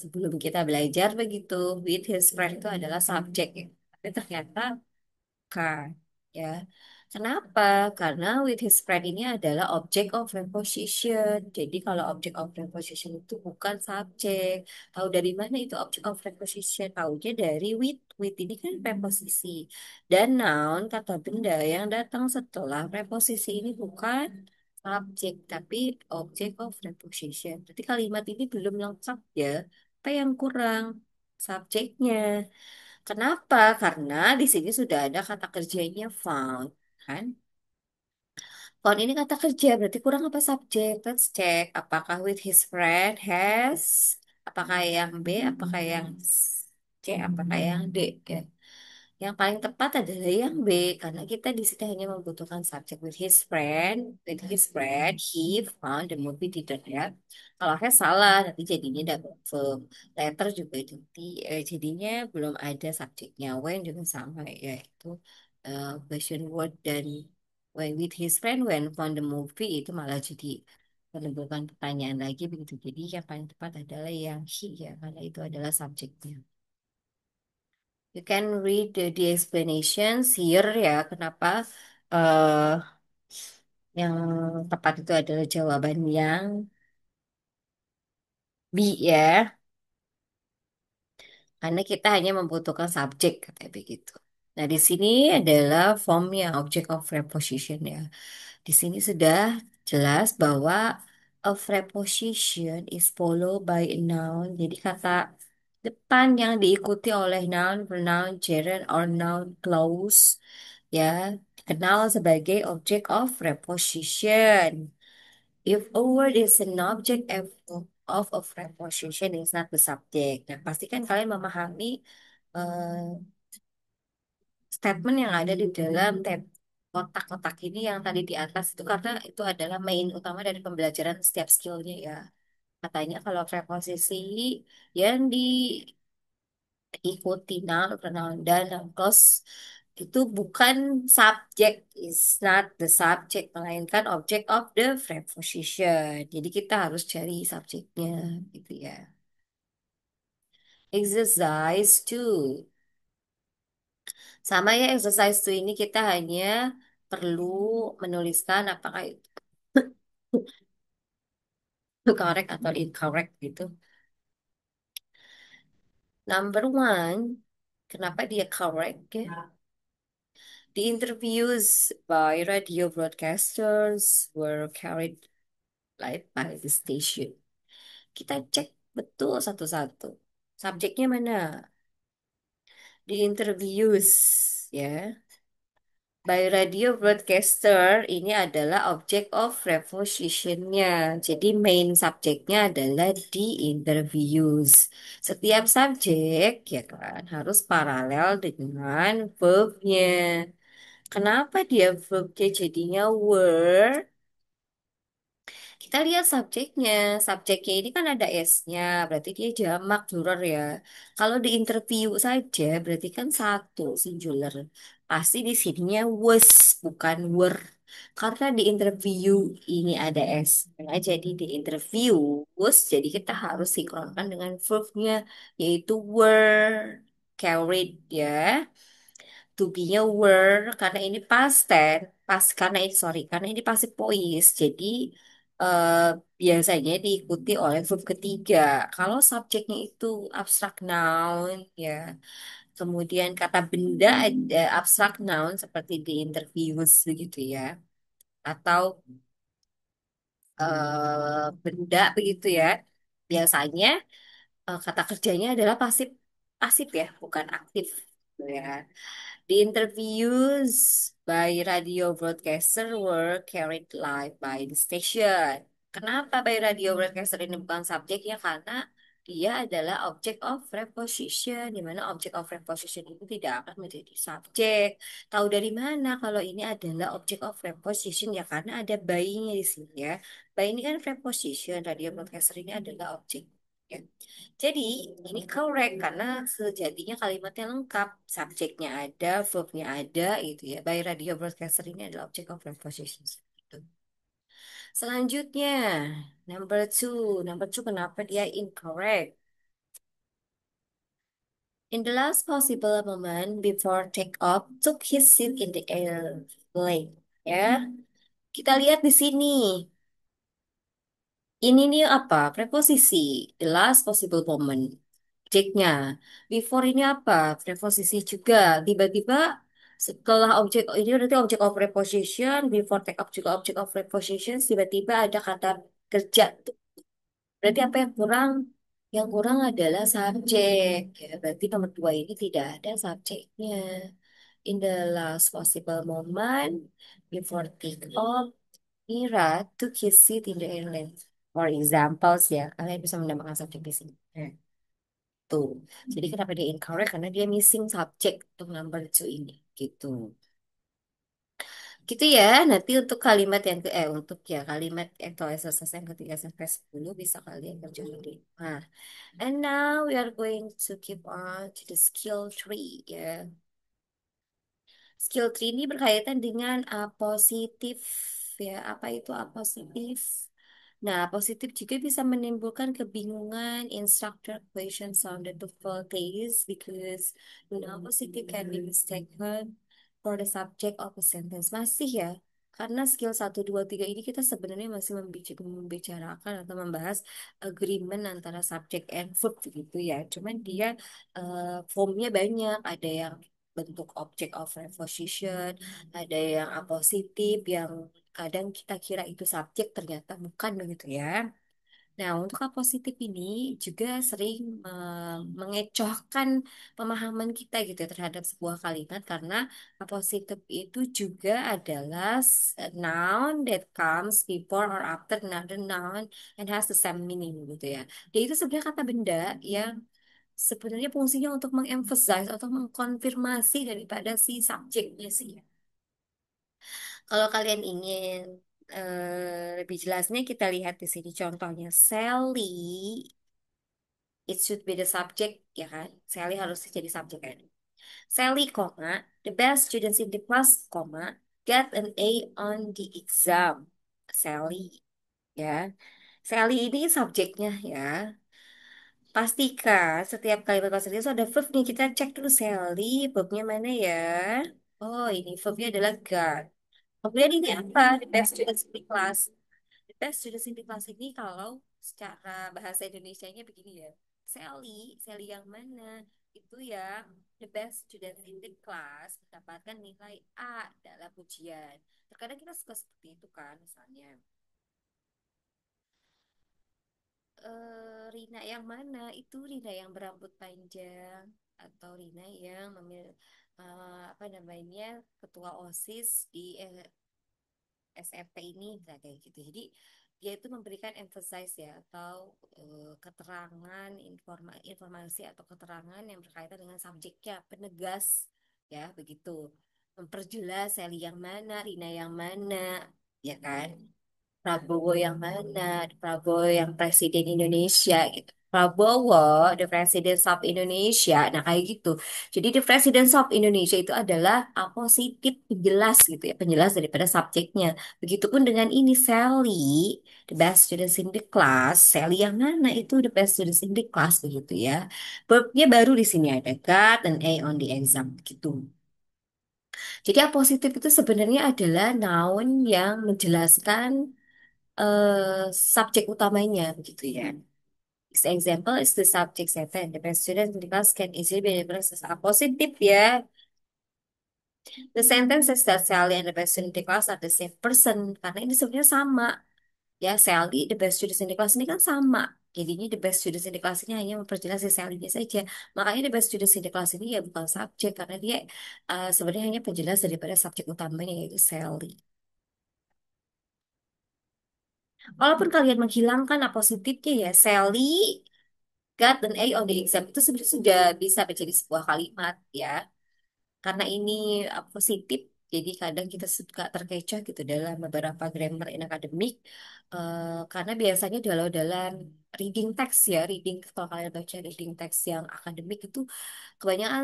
sebelum kita belajar begitu, with his friend itu adalah subjek ya. Tapi ternyata bukan ya. Kenapa? Karena with his friend ini adalah object of preposition. Jadi kalau object of preposition itu bukan subjek. Tahu dari mana itu object of preposition? Tahunya dari with. With ini kan preposisi. Dan noun kata benda yang datang setelah preposisi ini bukan subjek, tapi object of preposition. Berarti kalimat ini belum lengkap ya. Apa yang kurang? Subjeknya. Kenapa? Karena di sini sudah ada kata kerjanya found, kan? Found ini kata kerja, berarti kurang apa subjek? Let's check. Apakah with his friend has? Apakah yang B? Apakah yang C? Apakah yang D? Ya. Yang paling tepat adalah yang B, karena kita di sini hanya membutuhkan subjek with his friend. With his friend, he found the movie theater ya. Kalau has salah, nanti jadinya double verb. Letter juga nanti jadinya belum ada subjeknya. When juga sama, yaitu question word dan when with his friend, when found the movie itu malah jadi menimbulkan pertanyaan lagi begitu. Jadi yang paling tepat adalah yang he ya, karena itu adalah subjeknya. You can read the explanations here ya, kenapa eh yang tepat itu adalah jawaban yang B ya, karena kita hanya membutuhkan subjek katanya begitu. Nah, di sini adalah formnya object of preposition ya. Di sini sudah jelas bahwa a preposition is followed by a noun. Jadi kata depan yang diikuti oleh noun, pronoun, gerund, or noun clause ya dikenal sebagai object of preposition. If a word is an object of a preposition, is not the subject. Nah, pastikan kalian memahami eh, statement yang ada di dalam tab kotak-kotak ini yang tadi di atas itu karena itu adalah main utama dari pembelajaran setiap skillnya ya. Katanya kalau preposisi yang diikuti noun, pronoun, dan clause itu bukan subjek, is not the subject, melainkan object of the preposition. Jadi kita harus cari subjeknya gitu ya. Exercise 2. Sama ya exercise 2 ini kita hanya perlu menuliskan apakah itu correct atau incorrect gitu. Number one, kenapa dia correct ya? The interviews by radio broadcasters were carried live by the station. Kita cek betul satu-satu. Subjeknya mana? The interviews ya. By radio broadcaster ini adalah object of prepositionnya. Jadi main subjeknya adalah the interviews. Setiap subjek ya kan harus paralel dengan verbnya. Kenapa dia verbnya jadinya were? Kita lihat subjeknya. Subjeknya ini kan ada S-nya, berarti dia jamak juror ya. Kalau di interview saja, berarti kan satu singular. Pasti di sininya was, bukan were. Karena di interview ini ada S. Nah, jadi di interview was, jadi kita harus sinkronkan dengan verbnya, yaitu were carried ya. To be-nya were karena ini past tense, pas karena ini sorry, karena ini passive voice. Jadi eh, biasanya diikuti oleh verb ketiga. Kalau subjeknya itu abstract noun ya. Kemudian kata benda ada abstract noun seperti di interviews begitu ya. Atau benda begitu ya. Biasanya kata kerjanya adalah pasif pasif ya, bukan aktif ya. The interviews by radio broadcaster were carried live by the station. Kenapa by radio broadcaster ini bukan subjeknya? Karena dia adalah object of preposition, di mana object of preposition itu tidak akan menjadi subjek. Tahu dari mana kalau ini adalah object of preposition ya? Karena ada by-nya di sini ya. By ini kan preposition, radio broadcaster ini adalah objek. Ya. Jadi ini correct karena sejatinya kalimatnya lengkap, subjeknya ada, verbnya ada, gitu ya. By radio broadcaster ini adalah object of prepositions. Gitu. Selanjutnya, number two kenapa dia incorrect? In the last possible moment before take-off, took his seat in the airplane. Ya, kita lihat di sini. Ini nih apa? Preposisi. The last possible moment. Objeknya. Before ini apa? Preposisi juga. Tiba-tiba setelah objek ini berarti object of preposition. Before take off juga object of preposition. Tiba-tiba ada kata kerja. Berarti apa yang kurang? Yang kurang adalah subjek. Ya, berarti nomor dua ini tidak ada subjeknya. In the last possible moment before take off, Mira took his seat in the airline. For examples ya, kalian bisa menambahkan subjek di sini. Nah, tuh. Jadi kenapa dia incorrect? Karena dia missing subject untuk number two ini. Gitu. Gitu ya. Nanti untuk kalimat yang untuk ya kalimat atau exercise yang ketiga sampai 10 bisa kalian kerjakan di. Nah, and now we are going to keep on to the skill tree ya. Skill tree ini berkaitan dengan positif ya. Apa itu positif? Nah, positif juga bisa menimbulkan kebingungan. Instructor question sounded to full taste because positive can be mistaken for the subject of a sentence. Masih ya, karena skill satu 2 3 ini kita sebenarnya masih membicarakan atau membahas agreement antara subject and verb gitu ya. Cuman dia formnya banyak. Ada yang bentuk object of preposition, ada yang apositif, yang kadang kita kira itu subjek ternyata bukan begitu ya. Nah, untuk apositif ini juga sering mengecohkan pemahaman kita gitu ya terhadap sebuah kalimat karena apositif itu juga adalah noun that comes before or after another noun and has the same meaning gitu ya. Dia itu sebenarnya kata benda yang sebenarnya fungsinya untuk mengemphasize atau mengkonfirmasi daripada si subjeknya sih. Kalau kalian ingin lebih jelasnya kita lihat di sini contohnya Sally, it should be the subject ya kan? Sally harus jadi subjek kan? Sally, the best students in the class, get an A on the exam. Sally, ya. Sally ini subjeknya ya. Pastikan setiap kalimat bahasa Inggris ada verb nih. Kita cek dulu Sally, verbnya mana ya? Oh, ini verbnya adalah got. Kemudian ini apa? The best students in the class. The best students in the class ini kalau secara bahasa Indonesianya begini ya. Sally yang mana? Itu ya the best students in the class mendapatkan nilai A dalam ujian. Terkadang kita suka seperti itu kan, misalnya. Rina yang mana? Itu Rina yang berambut panjang atau Rina yang apa namanya ketua OSIS di SMP ini nggak kayak gitu. Jadi dia itu memberikan emphasize ya atau keterangan informasi atau keterangan yang berkaitan dengan subjeknya, penegas ya begitu. Memperjelas Sally yang mana, Rina yang mana, ya kan? Prabowo yang mana? Prabowo yang Presiden Indonesia gitu. Prabowo, the President of Indonesia. Nah, kayak gitu. Jadi, the President of Indonesia itu adalah positif penjelas gitu ya, penjelas daripada subjeknya. Begitupun dengan ini Sally, the best students in the class. Sally yang mana itu the best students in the class begitu ya. Verbnya baru di sini ada got and A on the exam gitu. Jadi, positif itu sebenarnya adalah noun yang menjelaskan subjek utamanya begitu ya. Example is the subject seven. The best student in the class can easily be replaced as a positive ya. The sentence says that Sally and the best student in the class are the same person. Karena ini sebenarnya sama. Ya, Sally, the best student in the class ini kan sama. Jadinya the best student in the class ini hanya memperjelas si Sally-nya saja. Makanya the best student in the class ini ya bukan subjek. Karena dia sebenarnya hanya penjelas daripada subjek utamanya yaitu Sally. Walaupun kalian menghilangkan positifnya ya, Sally got an A on the exam itu sebenarnya sudah bisa menjadi sebuah kalimat ya. Karena ini positif, jadi kadang kita suka terkecoh gitu dalam beberapa grammar in akademik. Karena biasanya dalam reading text ya, kalau kalian baca reading text yang akademik itu kebanyakan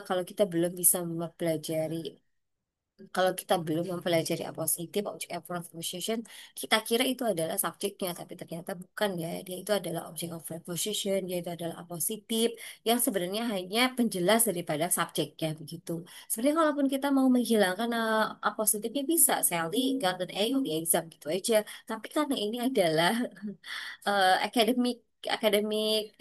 kalau kita belum bisa mempelajari Kalau kita belum mempelajari apositif, object of preposition, kita kira itu adalah subjeknya, tapi ternyata bukan ya. Dia itu adalah object of preposition, dia itu adalah apositif, yang sebenarnya hanya penjelas daripada subjeknya begitu. Sebenarnya kalaupun kita mau menghilangkan apositifnya bisa, Sally got an A on the exam gitu aja. Tapi karena ini adalah academic academic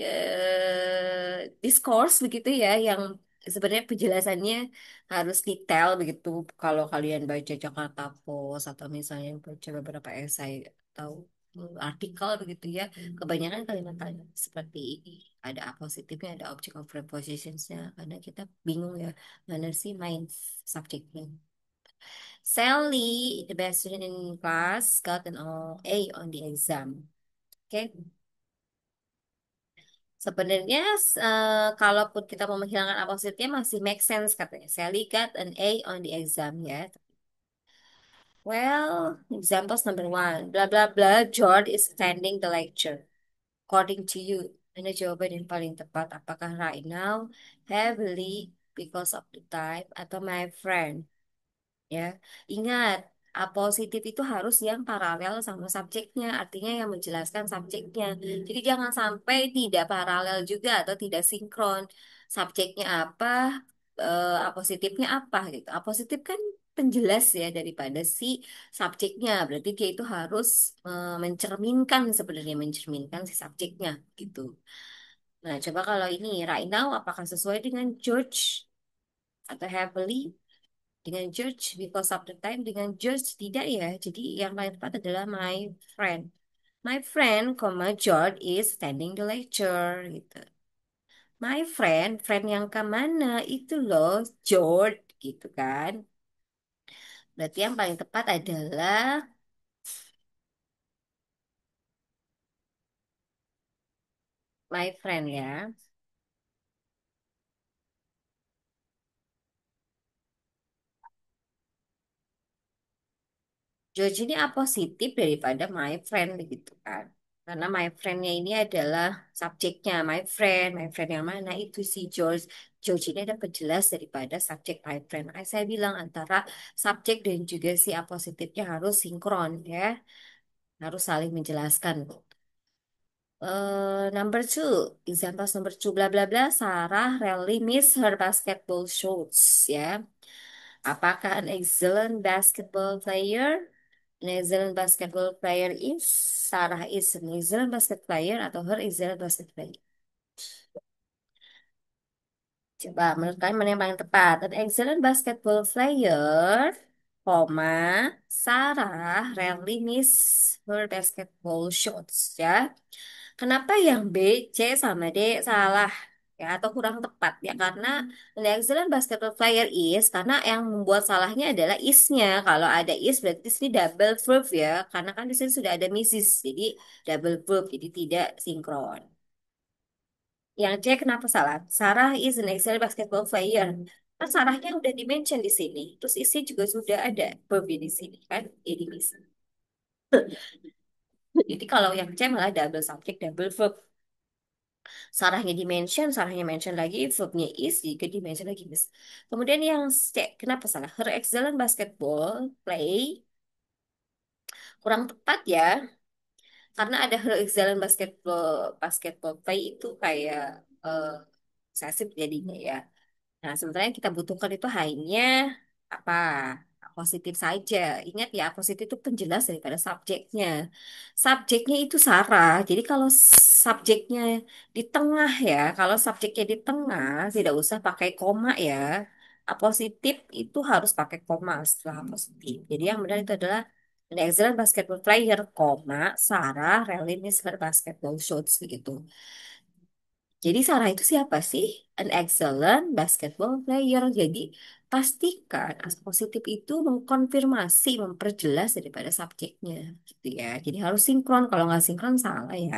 discourse begitu ya, yang sebenarnya penjelasannya harus detail begitu. Kalau kalian baca Jakarta Post atau misalnya baca beberapa esai atau artikel begitu ya, kebanyakan kalimat-kalimat seperti ini ada apositifnya, ada object of prepositionsnya, karena kita bingung ya mana sih main subjeknya. Sally, the best student in class, got an A on the exam. Oke. Sebenarnya kalaupun kita mau menghilangkan apositnya masih make sense katanya. Sally got an A on the exam ya. Well, examples number one. Blah blah blah. George is attending the lecture. According to you, mana jawaban yang paling tepat? Apakah right now, heavily, because of the time, atau my friend? Ya, ingat, apositif itu harus yang paralel sama subjeknya, artinya yang menjelaskan subjeknya. Jadi jangan sampai tidak paralel juga atau tidak sinkron. Subjeknya apa, apositifnya apa gitu. Apositif kan penjelas ya daripada si subjeknya. Berarti dia itu harus mencerminkan, sebenarnya mencerminkan si subjeknya gitu. Nah, coba kalau ini right now apakah sesuai dengan George atau heavily? Dengan George because of the time, dengan George tidak ya. Jadi yang paling tepat adalah my friend. My friend, George is attending the lecture gitu. My friend, friend yang ke mana itu loh, George gitu kan. Berarti yang paling tepat adalah my friend ya. George ini apositif daripada my friend gitu kan. Karena my friendnya ini adalah subjeknya my friend yang mana itu si George. George ini ada penjelas daripada subjek my friend. Makanya saya bilang antara subjek dan juga si apositifnya harus sinkron ya, harus saling menjelaskan. Number two, examples number two, bla bla bla. Sarah rarely miss her basketball shots ya. Apakah an excellent basketball player? An excellent basketball player is Sarah is an excellent basket player atau her excellent basket player. Coba menurut kalian mana yang paling tepat? An excellent basketball player, koma, Sarah rarely miss her basketball shots ya. Kenapa yang B, C sama D salah? Ya, atau kurang tepat ya karena an excellent basketball player is karena yang membuat salahnya adalah is-nya. Kalau ada is berarti di sini double verb ya. Karena kan di sini sudah ada Mrs. Jadi double verb jadi tidak sinkron. Yang C kenapa salah? Sarah is an excellent basketball player. Kan Sarahnya udah dimention di sini. Terus isnya juga sudah ada verb di sini kan? Jadi bisa. Jadi kalau yang C malah double subject, double verb. Sarahnya mention lagi, verbnya is, juga di mention lagi is. Kemudian yang C, kenapa salah? Her excellent basketball play kurang tepat ya, karena ada her excellent basketball play itu kayak eh posesif jadinya ya. Nah, sementara yang kita butuhkan itu hanya apa? Positif saja. Ingat ya, positif itu penjelas daripada subjeknya. Subjeknya itu Sarah. Jadi kalau subjeknya di tengah ya, kalau subjeknya di tengah tidak usah pakai koma ya. Positif itu harus pakai koma setelah positif. Jadi yang benar itu adalah an excellent basketball player, koma, Sarah really miss her basketball shots begitu. Jadi Sarah itu siapa sih? An excellent basketball player. Jadi pastikan as positif itu mengkonfirmasi, memperjelas daripada subjeknya, gitu ya. Jadi harus sinkron. Kalau nggak sinkron salah ya.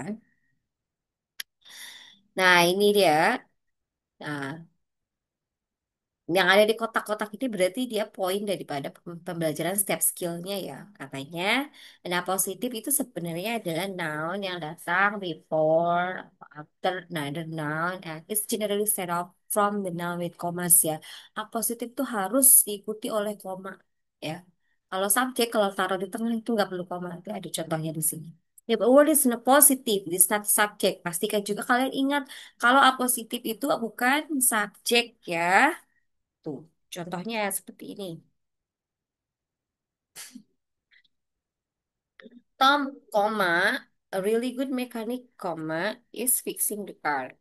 Nah ini dia. Nah Yang ada di kotak-kotak ini berarti dia poin daripada pembelajaran step skillnya ya. Katanya, nah positif itu sebenarnya adalah noun yang datang before atau after another noun and it's generally set off from the noun with commas ya. Positif itu harus diikuti oleh koma ya. Kalau subjek, kalau taruh di tengah itu nggak perlu koma. Itu ada contohnya di sini. If a word is not positive, it's not subject. Pastikan juga kalian ingat kalau apositif itu bukan subjek ya. Tuh, contohnya seperti ini. Tom, a really good mechanic, is fixing the car.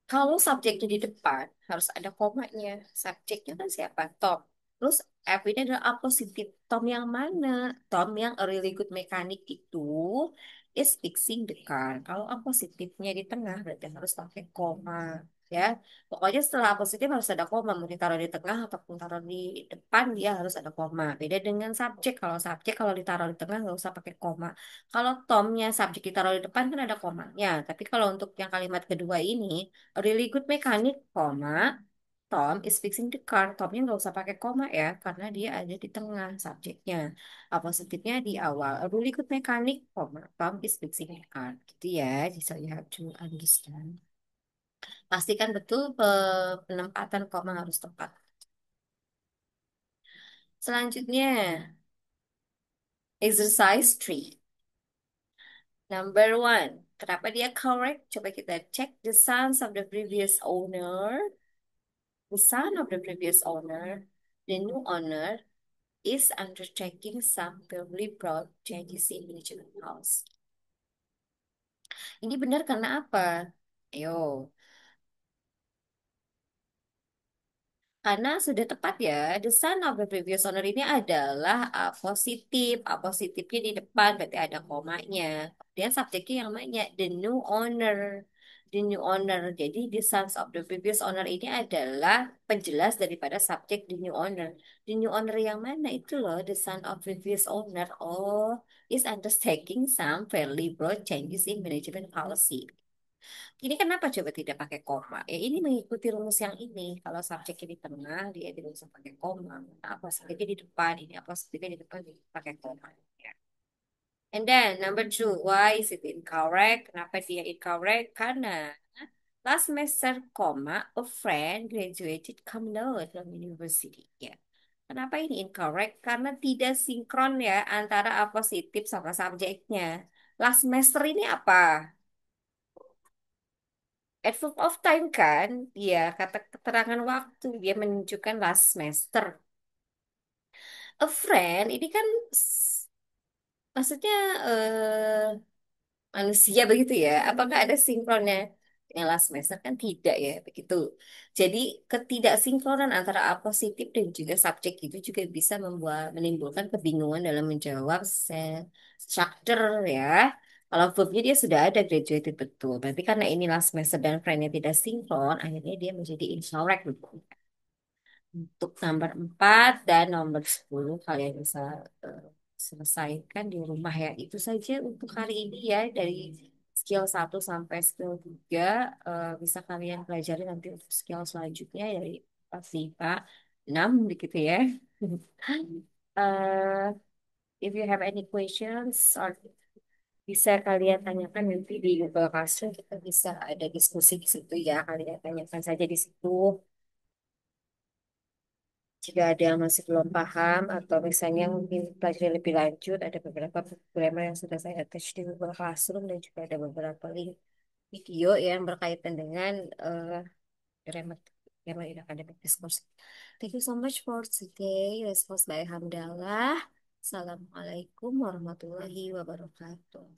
Kalau subjeknya di depan, harus ada komanya. Subjeknya kan siapa? Tom. Terus F-nya adalah apositif. Tom yang mana? Tom yang a really good mechanic itu is fixing the car. Kalau apositifnya di tengah, berarti harus pakai koma. Ya, pokoknya setelah apositif harus ada koma. Mau ditaruh di tengah ataupun taruh di depan, dia harus ada koma. Beda dengan subjek. Kalau subjek kalau ditaruh di tengah nggak usah pakai koma. Kalau Tomnya subjek ditaruh di depan kan ada komanya. Tapi kalau untuk yang kalimat kedua ini, a really good mechanic, Tom is fixing the car. Tomnya nggak usah pakai koma ya, karena dia ada di tengah subjeknya. Positifnya di awal. A really good mechanic, Tom is fixing the car. Gitu ya, so you have to understand. Pastikan betul penempatan koma harus tepat. Selanjutnya, exercise 3. Number 1. Kenapa dia correct? Coba kita cek the sons of the previous owner. The son of the previous owner, the new owner, is undertaking some fairly broad changes in management house. Ini benar karena apa? Ayo, karena sudah tepat ya, the son of the previous owner ini adalah positif. Positifnya di depan, berarti ada komanya. Kemudian subjeknya yang mana? The new owner. The new owner. Jadi the sons of the previous owner ini adalah penjelas daripada subjek the new owner. The new owner yang mana itu loh, the son of previous owner. Oh, is undertaking some fairly broad changes in management policy. Ini kenapa coba tidak pakai koma? Ya ini mengikuti rumus yang ini. Kalau subjeknya di tengah, dia tidak usah pakai koma. Apa subjeknya di depan, ini apa subjeknya di depan, dia pakai koma. Ya. And then number 2, why is it incorrect? Kenapa dia incorrect? Karena last semester, a friend graduated cum laude from university. Ya. Kenapa ini incorrect? Karena tidak sinkron ya antara apositif sama subjeknya. Last semester ini apa? Adverb of time kan, ya kata keterangan waktu dia menunjukkan last semester. A friend ini kan maksudnya eh, manusia begitu ya. Apakah ada sinkronnya? Yang last semester kan tidak ya begitu. Jadi ketidaksinkronan antara apositif dan juga subjek itu juga bisa menimbulkan kebingungan dalam menjawab structure ya. Kalau verbnya dia sudah ada graduated betul. Berarti karena ini last semester dan friendnya tidak sinkron, akhirnya dia menjadi incorrect betul. Untuk nomor 4 dan nomor 10 kalian bisa eh, selesaikan di rumah ya. Itu saja untuk hari ini ya dari skill 1 sampai skill 3 bisa kalian pelajari nanti untuk skill selanjutnya dari 4, 5, 6 begitu ya. Eh, if you have any questions or bisa kalian tanyakan nanti di Google Classroom kita bisa ada diskusi di situ ya. Kalian tanyakan saja di situ. Jika ada yang masih belum paham atau misalnya mungkin pelajari lebih lanjut, ada beberapa buku grammar yang sudah saya attach di Google Classroom dan juga ada beberapa link video yang berkaitan dengan grammar grammar in academic discourse. Thank you so much for today. Response by Hamdallah. Assalamualaikum warahmatullahi wabarakatuh.